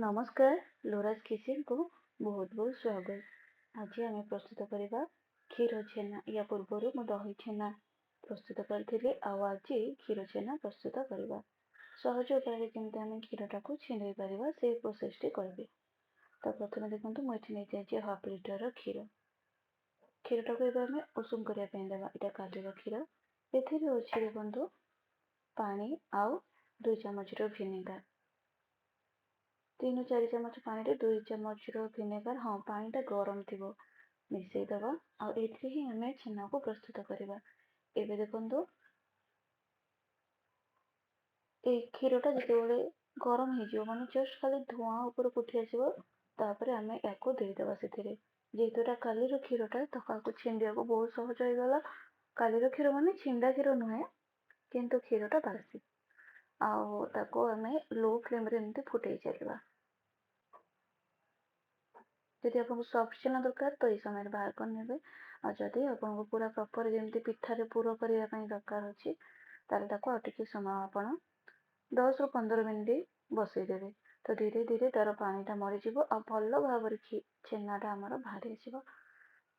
ନମସ୍କାର, ଲୋରାଜ କିଚେନକୁ ବହୁତ ବହୁତ ସ୍ୱାଗତ। ଆଜି ଆମେ ପ୍ରସ୍ତୁତ କରିବା କ୍ଷୀର ଛେନା। ୟା ପୂର୍ବରୁ ମୁଁ ଦହି ଛେନା ପ୍ରସ୍ତୁତ କରିଥିଲି, ଆଉ ଆଜି କ୍ଷୀର ଛେନା ପ୍ରସ୍ତୁତ କରିବା। ସହଜ ଉପାୟରେ କେମିତି ଆମେ କ୍ଷୀରଟାକୁ ଛିଣ୍ଡେଇ ପାରିବା ସେଇ ପ୍ରୋସେସଟି କରିବି। ତ ପ୍ରଥମେ ଦେଖନ୍ତୁ, ମୁଁ ଏଠି ନେଇଯାଇଛି ହାଫ୍ ଲିଟର କ୍ଷୀର। କ୍ଷୀରଟାକୁ ଏବେ ଆମେ ଉଷୁମ କରିବା ପାଇଁ ଦେବା। ଏଇଟା କାଲିର କ୍ଷୀର। ଏଥିରେ ଅଛି ଦେଖନ୍ତୁ ପାଣି ଆଉ 2 ଚାମଚର ଭିନେଗାର। 3-4 ଚାମଚ ପାଣିରେ 2 ଚାମଚର ଭିନେଗାର, ହଁ ପାଣିଟା ଗରମ ଥିବ, ମିଶେଇଦେବା। ଆଉ ଏଥିରେ ହିଁ ଆମେ ଛେନାକୁ ପ୍ରସ୍ତୁତ କରିବା। ଏବେ ଦେଖନ୍ତୁ, ଏଇ କ୍ଷୀରଟା ଯେତେବେଳେ ଗରମ ହେଇଯିବ, ମାନେ ଜଷ୍ଟ ଖାଲି ଧୂଆଁ ଉପରକୁ ଉଠି ଆସିବ, ତାପରେ ଆମେ ୟାକୁ ଦେଇଦେବା ସେଥିରେ। ଯେହେତୁ ଏଟା କାଲିର କ୍ଷୀରଟା, ତ ତାକୁ ଛିଣ୍ଡିବାକୁ ବହୁତ ସହଜ ହେଇଗଲା। କାଲିର କ୍ଷୀର ମାନେ ଛିଣ୍ଡା କ୍ଷୀର ନୁହେଁ, କିନ୍ତୁ କ୍ଷୀରଟା ବାସି। ଆଉ ତାକୁ ଆମେ ଲୋ ଫ୍ଲେମ୍ରେ ଏମିତି ଫୁଟେଇ ଚାଲିବା। ଯଦି ଆପଣଙ୍କୁ ସଫ୍ଟ ଛେନା ଦରକାର ତ ଏଇ ସମୟରେ ବାହାର କରିନେବେ। ଆଉ ଯଦି ଆପଣଙ୍କୁ ପୁରା ପ୍ରପର ଯେମିତି ପିଠାରେ ପୁର କରିବା ପାଇଁ ଦରକାର ଅଛି, ତାହେଲେ ତାକୁ ଆଉ ଟିକେ ସମୟ ଆପଣ 10ରୁ 15 ମିନିଟ୍ ବସେଇଦେବେ। ତ ଧୀରେ ଧୀରେ ତାର ପାଣିଟା ମରିଯିବ ଆଉ ଭଲ ଭାବରେ ଛେନାଟା ଆମର ବାହାରି ଆସିବ।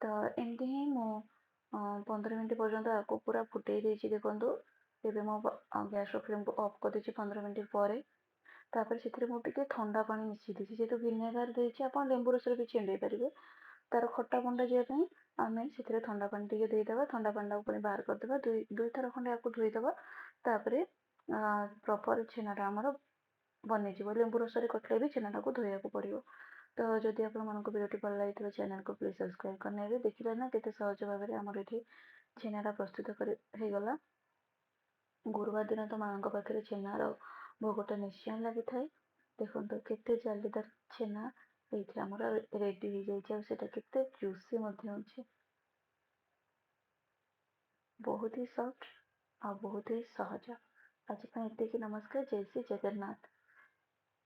ତ ଏମିତି ହିଁ ମୁଁ 15 ମିନିଟ୍ ପର୍ଯ୍ୟନ୍ତ ଆକୁ ପୁରା ଫୁଟେଇ ଦେଇଛି। ଦେଖନ୍ତୁ, ଏବେ ମୁଁ ଗ୍ୟାସର ଫ୍ଲେମ୍କୁ ଅଫ୍ କରିଦେଇଛି 15 ମିନିଟ୍ ପରେ। ତାପରେ ସେଥିରେ ମୁଁ ଟିକେ ଥଣ୍ଡା ପାଣି ମିଶେଇ ଦେଇଛି। ଯେହେତୁ ଭିନେଗାର ଦେଇଛି, ଆପଣ ଲେମ୍ବୁ ରସରେ ବି ଛିଣ୍ଡେଇ ପାରିବେ। ତାର ଖଟା ପଣଟା ଯିବା ପାଇଁ ଆମେ ସେଥିରେ ଥଣ୍ଡା ପାଣି ଟିକେ ଦେଇଦେବା। ଥଣ୍ଡା ପାଣିଟାକୁ ପୁଣି ବାହାର କରିଦେବା। ଦୁଇ ଥର ଖଣ୍ଡେ ଆକୁ ଧୋଇଦେବା। ତାପରେ ପ୍ରପର ଛେନାଟା ଆମର ବନେଇଯିବ। ଲେମ୍ବୁ ରସରେ କରିଥିଲେ ବି ଛେନାଟାକୁ ଧୋଇବାକୁ ପଡ଼ିବ। ତ ଯଦି ଆପଣମାନଙ୍କୁ ଭିଡ଼ିଓଟି ଭଲ ଲାଗିଥିବ, ଚ୍ୟାନେଲକୁ ପ୍ଲିଜ୍ ସବସ୍କ୍ରାଇବ୍ କରିନେବେ। ଦେଖିଲେ ନା କେତେ ସହଜ ଭାବରେ ଆମର ଏଠି ଛେନାଟା ପ୍ରସ୍ତୁତ ହେଇଗଲା। ଗୁରୁବାର ଦିନ ତ ମାଙ୍କ ପାଖରେ ଛେନାର ଭୋଗଟା ନିଶ୍ଚୟ ଲାଗିଥାଏ। ଦେଖନ୍ତୁ କେତେ ଜାଲିଦାର ଛେନା ଏଇଠି ଆମର ରେଡି ହେଇଯାଇଛି, ଆଉ ସେଟା କେତେ ଜୁସି ମଧ୍ୟ ଅଛି। ବହୁତ ହି ସଫ୍ଟ ଆଉ ବହୁତ ହି ସହଜ। ଆଜି ପାଇଁ ଏତିକି। ନମସ୍କାର, ଜୟ ଶ୍ରୀ ଜଗନ୍ନାଥ।